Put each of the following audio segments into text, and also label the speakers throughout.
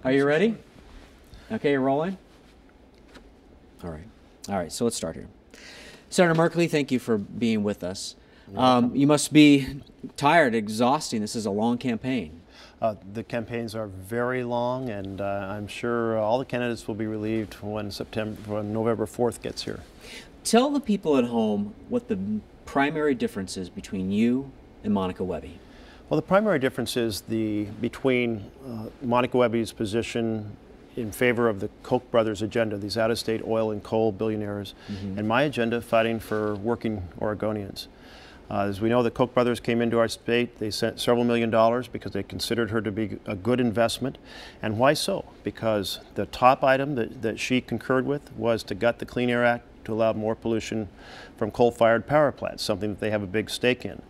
Speaker 1: Are you ready? Okay, you're rolling? All right. All right, so let's start here. Senator Merkley, thank you for being with us. You must be tired, exhausting. This is a long campaign.
Speaker 2: The campaigns are very long, and I'm sure all the candidates will be relieved when November 4th gets here.
Speaker 1: Tell the people at home what the primary difference is between you and Monica Webby.
Speaker 2: Well, the primary difference is between Monica Webby's position in favor of the Koch brothers' agenda, these out-of-state oil and coal billionaires, and my agenda fighting for working Oregonians. As we know, the Koch brothers came into our state. They sent several $1 million because they considered her to be a good investment. And why so? Because the top item that she concurred with was to gut the Clean Air Act to allow more pollution from coal-fired power plants, something that they have a big stake in.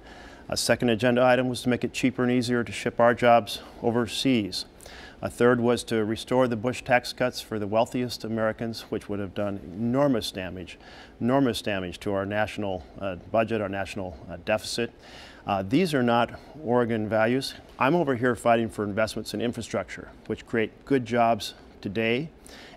Speaker 2: A second agenda item was to make it cheaper and easier to ship our jobs overseas. A third was to restore the Bush tax cuts for the wealthiest Americans, which would have done enormous damage to our national budget, our national deficit. These are not Oregon values. I'm over here fighting for investments in infrastructure, which create good jobs today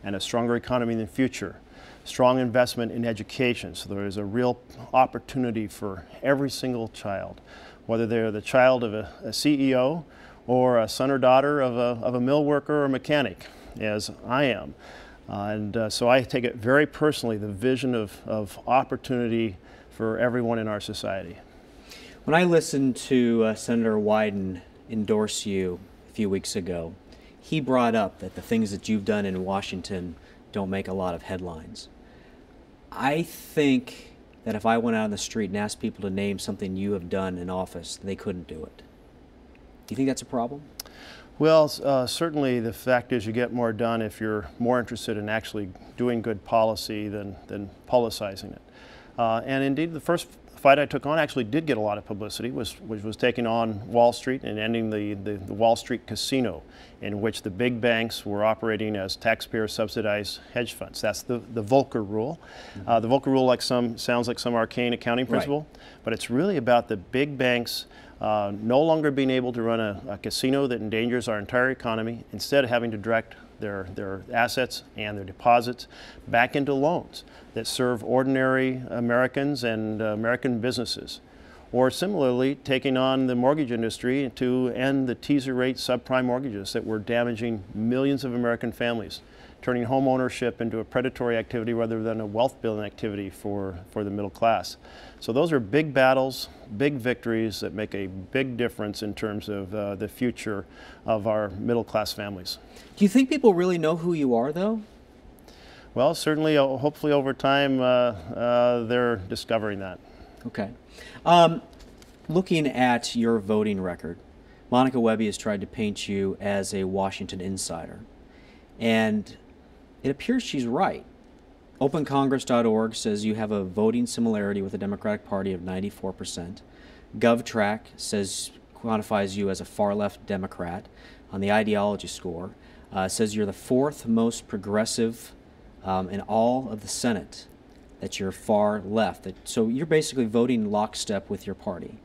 Speaker 2: and a stronger economy in the future. Strong investment in education, so there is a real opportunity for every single child, whether they're the child of a CEO or a son or daughter of a mill worker or mechanic, as I am. So I take it very personally, the vision of opportunity for everyone in our society.
Speaker 1: When I listened to Senator Wyden endorse you a few weeks ago, he brought up that the things that you've done in Washington don't make a lot of headlines. I think that if I went out on the street and asked people to name something you have done in office, they couldn't do it. Do you think that's a problem?
Speaker 2: Well, certainly the fact is you get more done if you're more interested in actually doing good policy than politicizing it. And indeed, the first fight I took on actually did get a lot of publicity, which was taking on Wall Street and ending the Wall Street casino, in which the big banks were operating as taxpayer-subsidized hedge funds. That's the Volcker Rule. The Volcker Rule sounds like some arcane accounting principle, but it's really about the big banks no longer being able to run a casino that endangers our entire economy, instead of having to direct their assets and their deposits back into loans that serve ordinary Americans and American businesses. Or similarly, taking on the mortgage industry to end the teaser rate subprime mortgages that were damaging millions of American families, turning home ownership into a predatory activity rather than a wealth building activity for the middle class. So those are big battles, big victories that make a big difference in terms of the future of our middle class families.
Speaker 1: Do you think people really know who you are, though?
Speaker 2: Well, certainly, hopefully over time, they're discovering that.
Speaker 1: Okay. Looking at your voting record, Monica Webby has tried to paint you as a Washington insider. And it appears she's right. OpenCongress.org says you have a voting similarity with the Democratic Party of 94%. GovTrack quantifies you as a far-left Democrat on the ideology score. Says you're the fourth most progressive in all of the Senate, that you're far left. So you're basically voting lockstep with your party.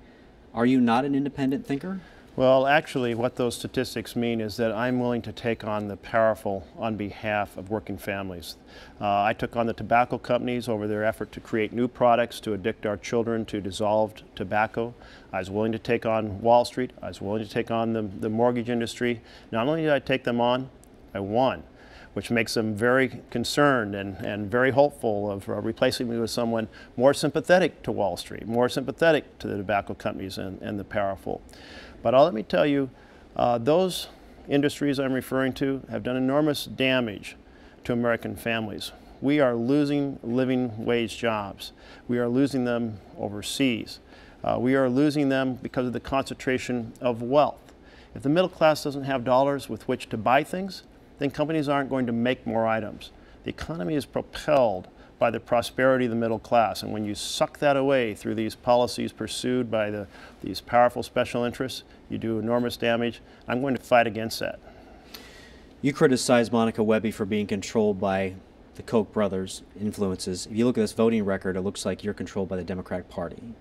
Speaker 1: Are you not an independent thinker?
Speaker 2: Well, actually, what those statistics mean is that I'm willing to take on the powerful on behalf of working families. I took on the tobacco companies over their effort to create new products to addict our children to dissolved tobacco. I was willing to take on Wall Street. I was willing to take on the mortgage industry. Not only did I take them on, I won, which makes them very concerned and very hopeful of replacing me with someone more sympathetic to Wall Street, more sympathetic to the tobacco companies and the powerful. But let me tell you, those industries I'm referring to have done enormous damage to American families. We are losing living wage jobs. We are losing them overseas. We are losing them because of the concentration of wealth. If the middle class doesn't have dollars with which to buy things, then companies aren't going to make more items. The economy is propelled by the prosperity of the middle class, and when you suck that away through these policies pursued by these powerful special interests, you do enormous damage. I'm going to fight against that.
Speaker 1: You criticize Monica Webby for being controlled by the Koch brothers' influences. If you look at this voting record, it looks like you're controlled by the Democratic Party.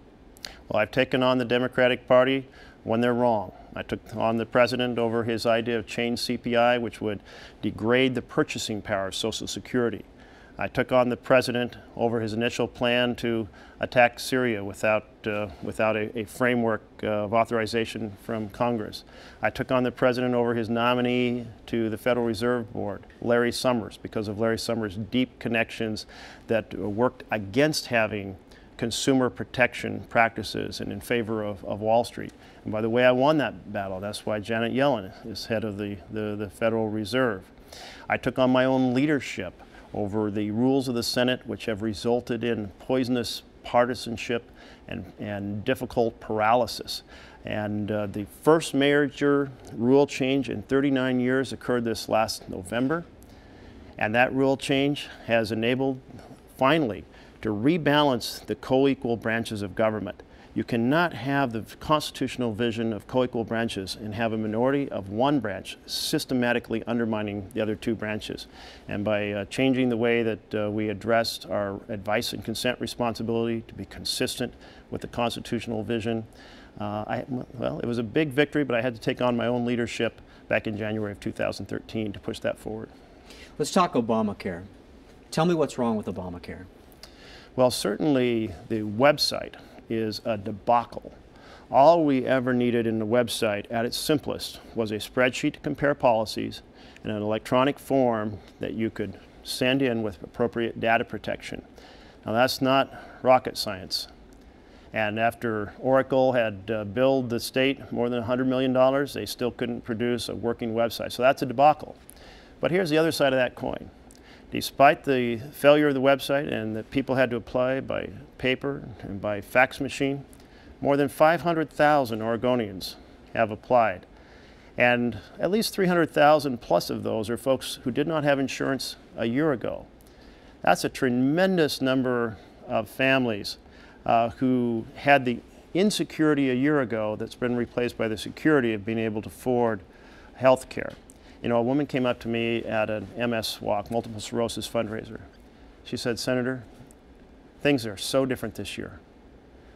Speaker 2: Well, I've taken on the Democratic Party when they're wrong. I took on the president over his idea of chain CPI, which would degrade the purchasing power of Social Security. I took on the president over his initial plan to attack Syria without a framework of authorization from Congress. I took on the president over his nominee to the Federal Reserve Board, Larry Summers, because of Larry Summers' deep connections that worked against having consumer protection practices and in favor of Wall Street. And by the way, I won that battle. That's why Janet Yellen is head of the Federal Reserve. I took on my own leadership over the rules of the Senate, which have resulted in poisonous partisanship and difficult paralysis. And the first major rule change in 39 years occurred this last November. And that rule change has enabled, finally, to rebalance the co-equal branches of government. You cannot have the constitutional vision of co-equal branches and have a minority of one branch systematically undermining the other two branches. And by changing the way that we addressed our advice and consent responsibility to be consistent with the constitutional vision, well, it was a big victory, but I had to take on my own leadership back in January of 2013 to push that forward.
Speaker 1: Let's talk Obamacare. Tell me what's wrong with Obamacare.
Speaker 2: Well, certainly the website is a debacle. All we ever needed in the website at its simplest was a spreadsheet to compare policies and an electronic form that you could send in with appropriate data protection. Now that's not rocket science. And after Oracle had billed the state more than $100 million, they still couldn't produce a working website. So that's a debacle. But here's the other side of that coin. Despite the failure of the website and that people had to apply by paper and by fax machine, more than 500,000 Oregonians have applied. And at least 300,000 plus of those are folks who did not have insurance a year ago. That's a tremendous number of families who had the insecurity a year ago that's been replaced by the security of being able to afford health care. You know, a woman came up to me at an MS walk, multiple sclerosis fundraiser. She said, "Senator, things are so different this year."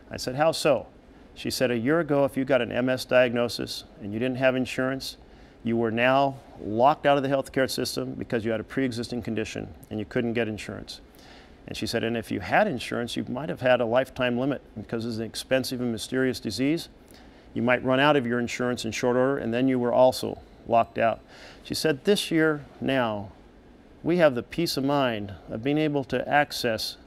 Speaker 2: I said, "How so?" She said, "A year ago, if you got an MS diagnosis and you didn't have insurance, you were now locked out of the healthcare system because you had a pre-existing condition and you couldn't get insurance." And she said, "And if you had insurance, you might have had a lifetime limit because it's an expensive and mysterious disease. You might run out of your insurance in short order, and then you were also locked out." She said, "This year now, we have the peace of mind of being able to access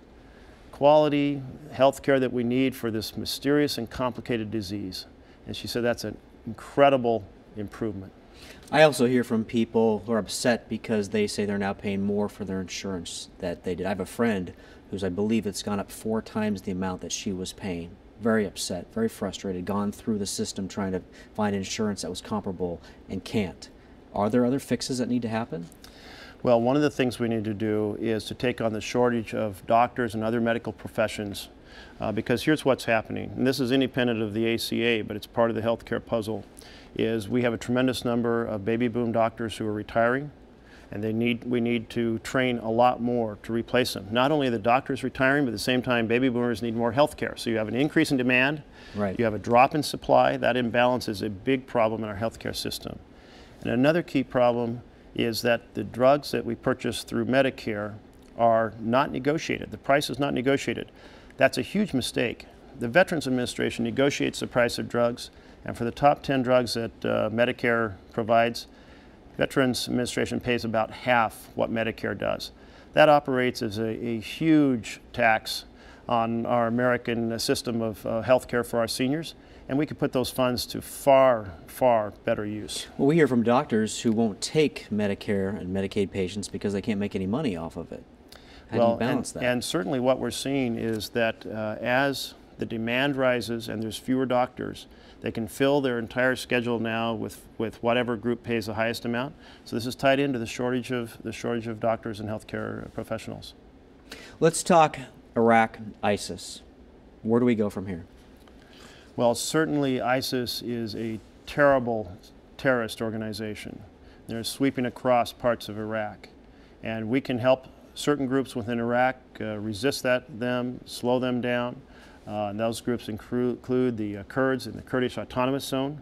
Speaker 2: quality health care that we need for this mysterious and complicated disease." And she said that's an incredible improvement.
Speaker 1: I also hear from people who are upset because they say they're now paying more for their insurance that they did. I have a friend who's, I believe it's gone up 4 times the amount that she was paying. Very upset, very frustrated, gone through the system trying to find insurance that was comparable and can't. Are there other fixes that need to happen?
Speaker 2: Well, one of the things we need to do is to take on the shortage of doctors and other medical professions because here's what's happening, and this is independent of the ACA, but it's part of the healthcare puzzle, is we have a tremendous number of baby boom doctors who are retiring, and we need to train a lot more to replace them. Not only are the doctors retiring, but at the same time, baby boomers need more health care. So you have an increase in demand,
Speaker 1: right.
Speaker 2: You have a drop in supply. That imbalance is a big problem in our healthcare system. And another key problem is that the drugs that we purchase through Medicare are not negotiated. The price is not negotiated. That's a huge mistake. The Veterans Administration negotiates the price of drugs, and for the top 10 drugs that Medicare provides, Veterans Administration pays about half what Medicare does. That operates as a huge tax on our American system of health care for our seniors, and we could put those funds to far, far better use.
Speaker 1: Well, we hear from doctors who won't take Medicare and Medicaid patients because they can't make any money off of it. How do you balance that? And
Speaker 2: certainly what we're seeing is that as the demand rises and there's fewer doctors, they can fill their entire schedule now with whatever group pays the highest amount. So this is tied into the shortage of doctors and healthcare professionals.
Speaker 1: Let's talk Iraq, ISIS. Where do we go from here?
Speaker 2: Well, certainly ISIS is a terrible terrorist organization. They're sweeping across parts of Iraq, and we can help certain groups within Iraq resist them, slow them down. And those groups include the Kurds in the Kurdish Autonomous Zone.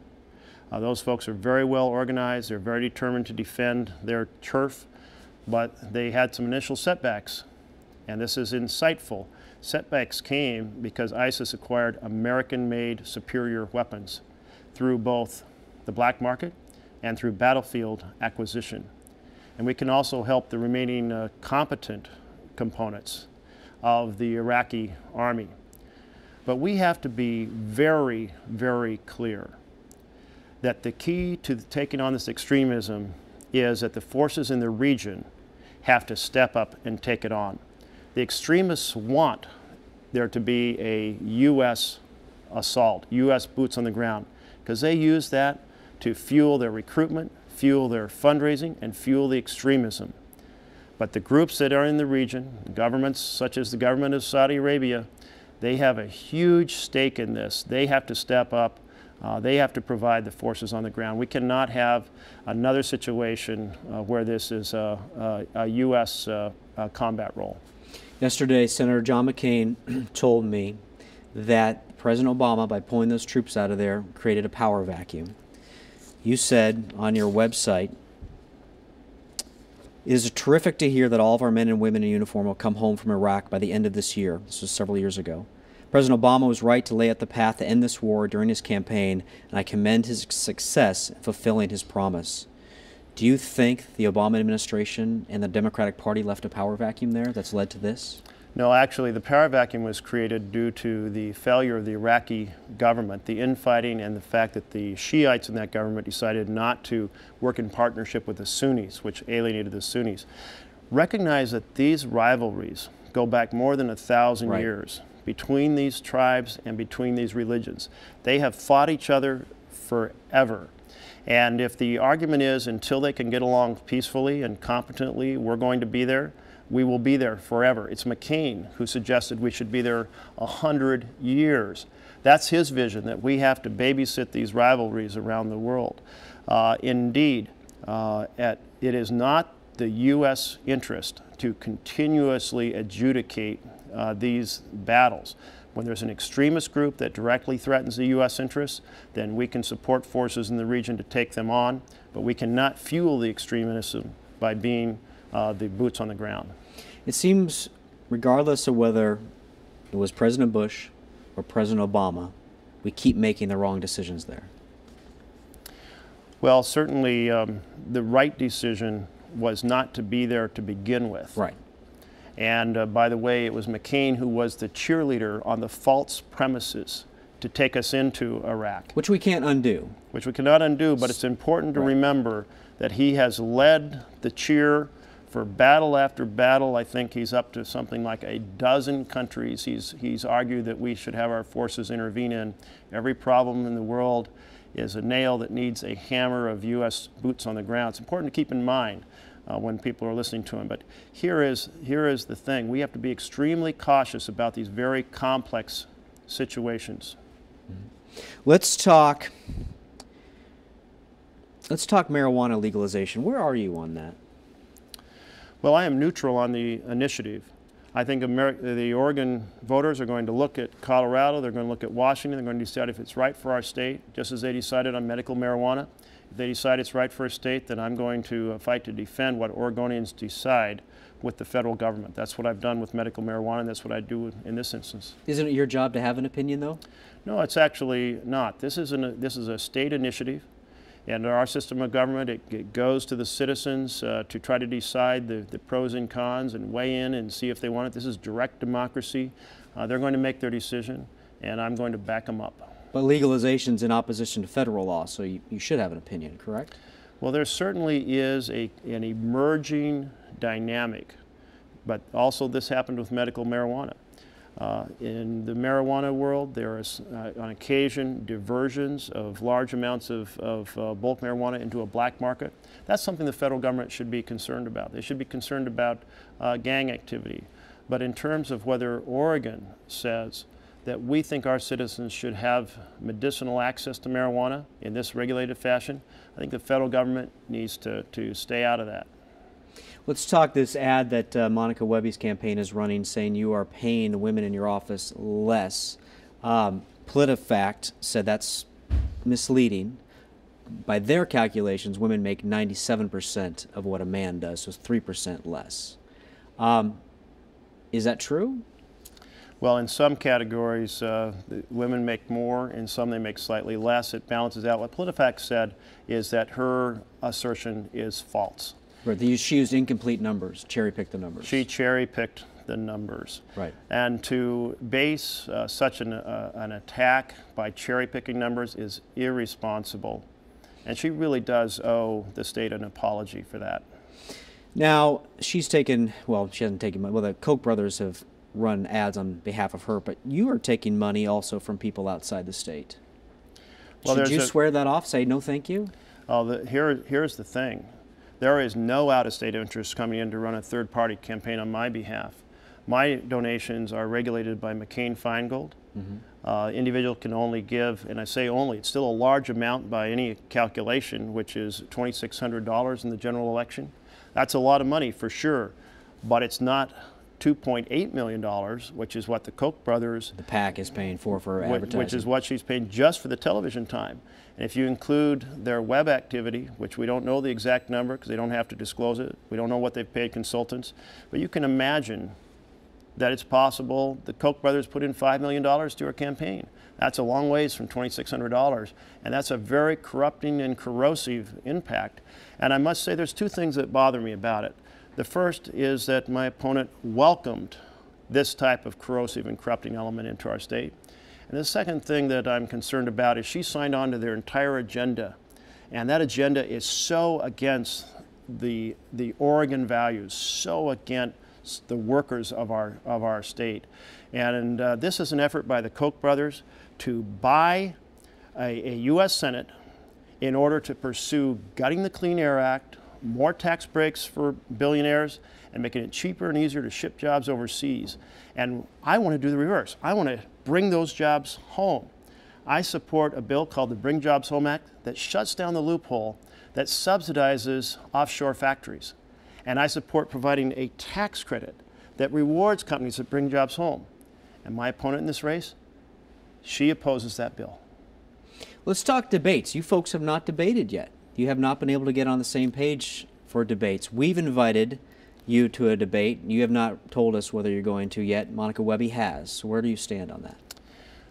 Speaker 2: Those folks are very well organized. They're very determined to defend their turf, but they had some initial setbacks. And this is insightful. Setbacks came because ISIS acquired American-made superior weapons through both the black market and through battlefield acquisition. And we can also help the remaining competent components of the Iraqi army. But we have to be very, very clear that the key to taking on this extremism is that the forces in the region have to step up and take it on. The extremists want there to be a U.S. assault, U.S. boots on the ground, because they use that to fuel their recruitment, fuel their fundraising, and fuel the extremism. But the groups that are in the region, governments such as the government of Saudi Arabia, they have a huge stake in this. They have to step up. They have to provide the forces on the ground. We cannot have another situation where this is a U.S. Combat role.
Speaker 1: Yesterday, Senator John McCain told me that President Obama, by pulling those troops out of there, created a power vacuum. You said on your website, "It is terrific to hear that all of our men and women in uniform will come home from Iraq by the end of this year." This was several years ago. President Obama was right to lay out the path to end this war during his campaign, and I commend his success in fulfilling his promise. Do you think the Obama administration and the Democratic Party left a power vacuum there that's led to this?
Speaker 2: No, actually, the power vacuum was created due to the failure of the Iraqi government, the infighting, and the fact that the Shiites in that government decided not to work in partnership with the Sunnis, which alienated the Sunnis. Recognize that these rivalries go back more than 1,000 years between these tribes and between these religions. They have fought each other forever. And if the argument is until they can get along peacefully and competently, we're going to be there, we will be there forever. It's McCain who suggested we should be there 100 years. That's his vision, that we have to babysit these rivalries around the world. Indeed, it is not the U.S. interest to continuously adjudicate these battles. When there's an extremist group that directly threatens the U.S. interests, then we can support forces in the region to take them on, but we cannot fuel the extremism by being the boots on the ground.
Speaker 1: It seems, regardless of whether it was President Bush or President Obama, we keep making the wrong decisions there.
Speaker 2: Well, certainly the right decision was not to be there to begin with.
Speaker 1: Right.
Speaker 2: And by the way, it was McCain who was the cheerleader on the false premises to take us into Iraq.
Speaker 1: Which we can't undo.
Speaker 2: Which we cannot undo, but it's important to remember that he has led the cheer for battle after battle. I think he's up to something like a dozen countries he's argued that we should have our forces intervene in. Every problem in the world is a nail that needs a hammer of U.S. boots on the ground. It's important to keep in mind when people are listening to him. But here is the thing. We have to be extremely cautious about these very complex situations.
Speaker 1: Let's talk marijuana legalization. Where are you on that?
Speaker 2: Well, I am neutral on the initiative. I think the Oregon voters are going to look at Colorado, they're going to look at Washington, they're going to decide if it's right for our state, just as they decided on medical marijuana. If they decide it's right for a state, then I'm going to fight to defend what Oregonians decide with the federal government. That's what I've done with medical marijuana, and that's what I do in this instance.
Speaker 1: Isn't it your job to have an opinion, though?
Speaker 2: No, it's actually not. This is a state initiative, and our system of government, it goes to the citizens to try to decide the pros and cons and weigh in and see if they want it. This is direct democracy. They're going to make their decision, and I'm going to back them up.
Speaker 1: But legalization's in opposition to federal law, so you should have an opinion, correct?
Speaker 2: Well, there certainly is an emerging dynamic, but also this happened with medical marijuana. In the marijuana world, there is, on occasion, diversions of large amounts of bulk marijuana into a black market. That's something the federal government should be concerned about. They should be concerned about gang activity. But in terms of whether Oregon says that we think our citizens should have medicinal access to marijuana in this regulated fashion, I think the federal government needs to stay out of that.
Speaker 1: Let's talk this ad that Monica Webby's campaign is running, saying you are paying the women in your office less PolitiFact said that's misleading. By their calculations, women make 97% of what a man does, so it's 3% less. Is that true?
Speaker 2: Well, in some categories, women make more, in some they make slightly less. It balances out. What PolitiFact said is that her assertion is false.
Speaker 1: Right, she used incomplete numbers, cherry-picked the numbers.
Speaker 2: She cherry-picked the numbers.
Speaker 1: Right.
Speaker 2: And to base such an attack by cherry-picking numbers is irresponsible. And she really does owe the state an apology for that.
Speaker 1: Now, she's taken, well, she hasn't taken money. Well, the Koch brothers have run ads on behalf of her, but you are taking money also from people outside the state. Well, should you swear that off, say no thank you?
Speaker 2: Here's the thing. There is no out-of-state interest coming in to run a third-party campaign on my behalf. My donations are regulated by McCain-Feingold. Individual can only give, and I say only, it's still a large amount by any calculation, which is $2,600 in the general election. That's a lot of money for sure, but it's not $2.8 million, which is what the Koch brothers,
Speaker 1: the PAC, is paying for advertising.
Speaker 2: Which is what she's paying just for the television time. And if you include their web activity, which we don't know the exact number because they don't have to disclose it, we don't know what they've paid consultants, but you can imagine that it's possible the Koch brothers put in $5 million to her campaign. That's a long ways from $2,600, and that's a very corrupting and corrosive impact. And I must say there's two things that bother me about it. The first is that my opponent welcomed this type of corrosive and corrupting element into our state. And the second thing that I'm concerned about is she signed on to their entire agenda. And that agenda is so against the Oregon values, so against the workers of our state. And this is an effort by the Koch brothers to buy a U.S. Senate in order to pursue gutting the Clean Air Act, more tax breaks for billionaires, and making it cheaper and easier to ship jobs overseas. And I want to do the reverse. I want to bring those jobs home. I support a bill called the Bring Jobs Home Act that shuts down the loophole that subsidizes offshore factories. And I support providing a tax credit that rewards companies that bring jobs home. And my opponent in this race, she opposes that bill.
Speaker 1: Let's talk debates. You folks have not debated yet. You have not been able to get on the same page for debates. We've invited you to a debate. You have not told us whether you're going to yet. Monica Webby has. So where do you stand on that?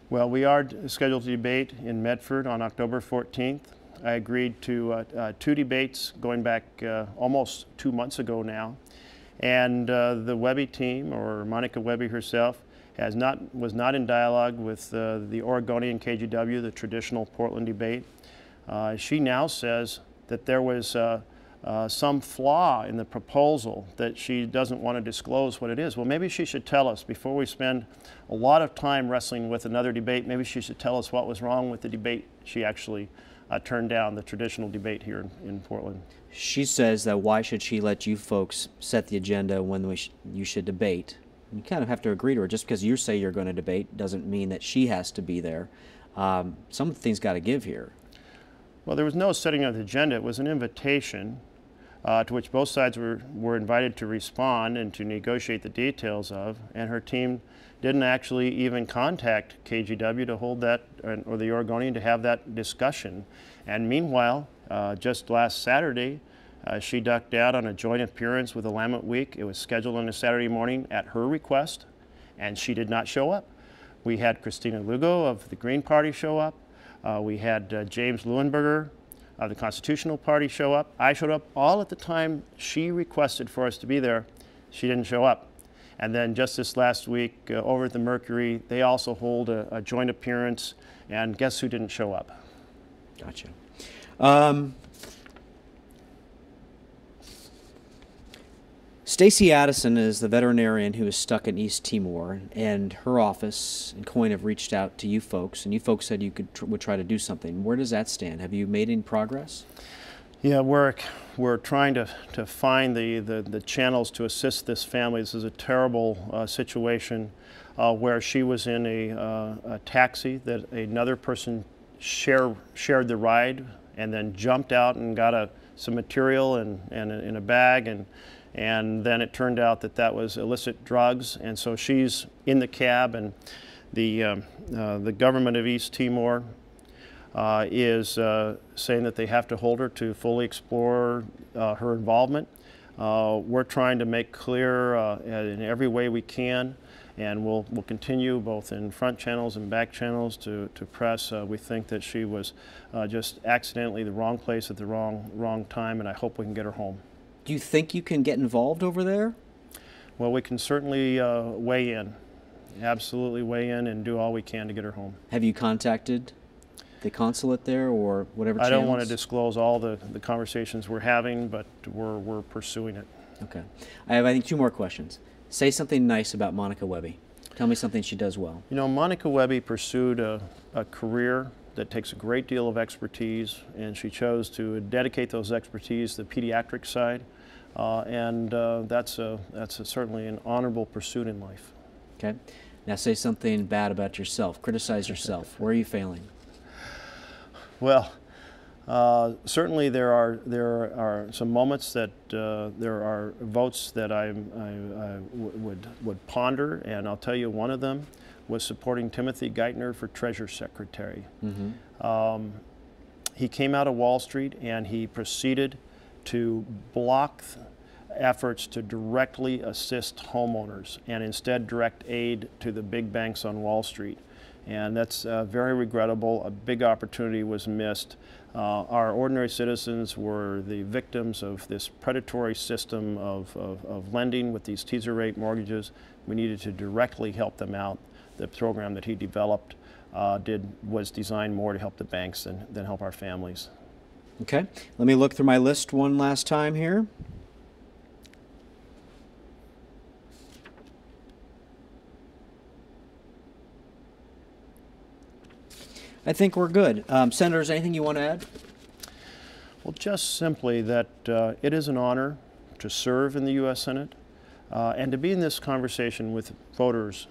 Speaker 2: Well, we are scheduled to debate in Medford on October 14th. I agreed to 2 debates going back almost 2 months ago now. And the Webby team, or Monica Webby herself, was not in dialogue with the Oregonian KGW, the traditional Portland debate. She now says that there was some flaw in the proposal, that she doesn't want to disclose what it is. Well, maybe she should tell us before we spend a lot of time wrestling with another debate. Maybe she should tell us what was wrong with the debate she actually turned down, the traditional debate here in Portland.
Speaker 1: She says that why should she let you folks set the agenda when you should debate? You kind of have to agree to her. Just because you say you're going to debate doesn't mean that she has to be there. Some things got to give here.
Speaker 2: Well, there was no setting of the agenda. It was an invitation to which both sides were invited to respond and to negotiate the details of, and her team didn't actually even contact KGW to hold that, or the Oregonian to have that discussion. And meanwhile, just last Saturday, she ducked out on a joint appearance with Willamette Week. It was scheduled on a Saturday morning at her request, and she did not show up. We had Christina Lugo of the Green Party show up. We had James Leuenberger of the Constitutional Party show up. I showed up all at the time she requested for us to be there. She didn't show up. And then just this last week, over at the Mercury, they also hold a joint appearance, and guess who didn't show up?
Speaker 1: Gotcha. Stacey Addison is the veterinarian who is stuck in East Timor, and her office and KOIN have reached out to you folks, and you folks said you would try to do something. Where does that stand? Have you made any progress?
Speaker 2: Yeah, we're trying to find the channels to assist this family. This is a terrible situation where she was in a taxi that another person shared the ride, and then jumped out and got some material in a bag, and then it turned out that was illicit drugs, and so she's in the cab, and The government of East Timor is saying that they have to hold her to fully explore her involvement. We're trying to make clear in every way we can, and we'll continue both in front channels and back channels to press. We think that she was just accidentally the wrong place at the wrong time, and I hope we can get her home.
Speaker 1: Do you think you can get involved over there?
Speaker 2: Well, we can certainly weigh in, absolutely weigh in and do all we can to get her home.
Speaker 1: Have you contacted the consulate there or whatever channels?
Speaker 2: I don't want to disclose all the conversations we're having, but we're pursuing it.
Speaker 1: Okay. I have, I think, 2 more questions. Say something nice about Monica Webby. Tell me something she does well.
Speaker 2: You know, Monica Webby pursued a career that takes a great deal of expertise, and she chose to dedicate those expertise to the pediatric side, and that's certainly an honorable pursuit in life.
Speaker 1: Okay. Now say something bad about yourself. Criticize yourself. Where are you failing?
Speaker 2: Well, certainly there are some moments that there are votes that I would ponder, and I'll tell you one of them was supporting Timothy Geithner for Treasury Secretary. Mm-hmm. He came out of Wall Street and he proceeded to block efforts to directly assist homeowners and instead direct aid to the big banks on Wall Street. And that's very regrettable. A big opportunity was missed. Our ordinary citizens were the victims of this predatory system of lending with these teaser rate mortgages. We needed to directly help them out. The program that he developed was designed more to help the banks than help our families.
Speaker 1: Okay, let me look through my list one last time here. I think we're good. Senators, anything you want to add?
Speaker 2: Well, just simply that it is an honor to serve in the U.S. Senate and to be in this conversation with voters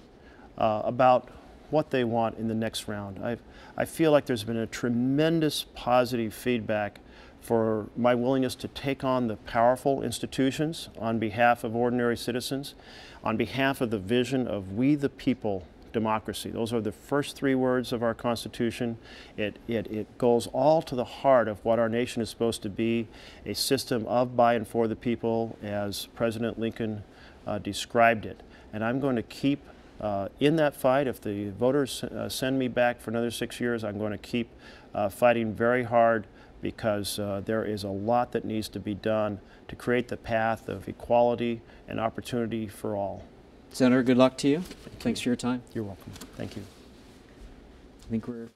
Speaker 2: about what they want in the next round. I feel like there's been a tremendous positive feedback for my willingness to take on the powerful institutions on behalf of ordinary citizens, on behalf of the vision of we the people democracy. Those are the first 3 words of our Constitution. It goes all to the heart of what our nation is supposed to be, a system of, by, and for the people, as President Lincoln described it. And I'm going to keep in that fight. If the voters send me back for another 6 years, I'm going to keep fighting very hard, because there is a lot that needs to be done to create the path of equality and opportunity for all.
Speaker 1: Senator, good luck to you. Thanks for your time.
Speaker 2: You're welcome. Thank you.
Speaker 1: I think we're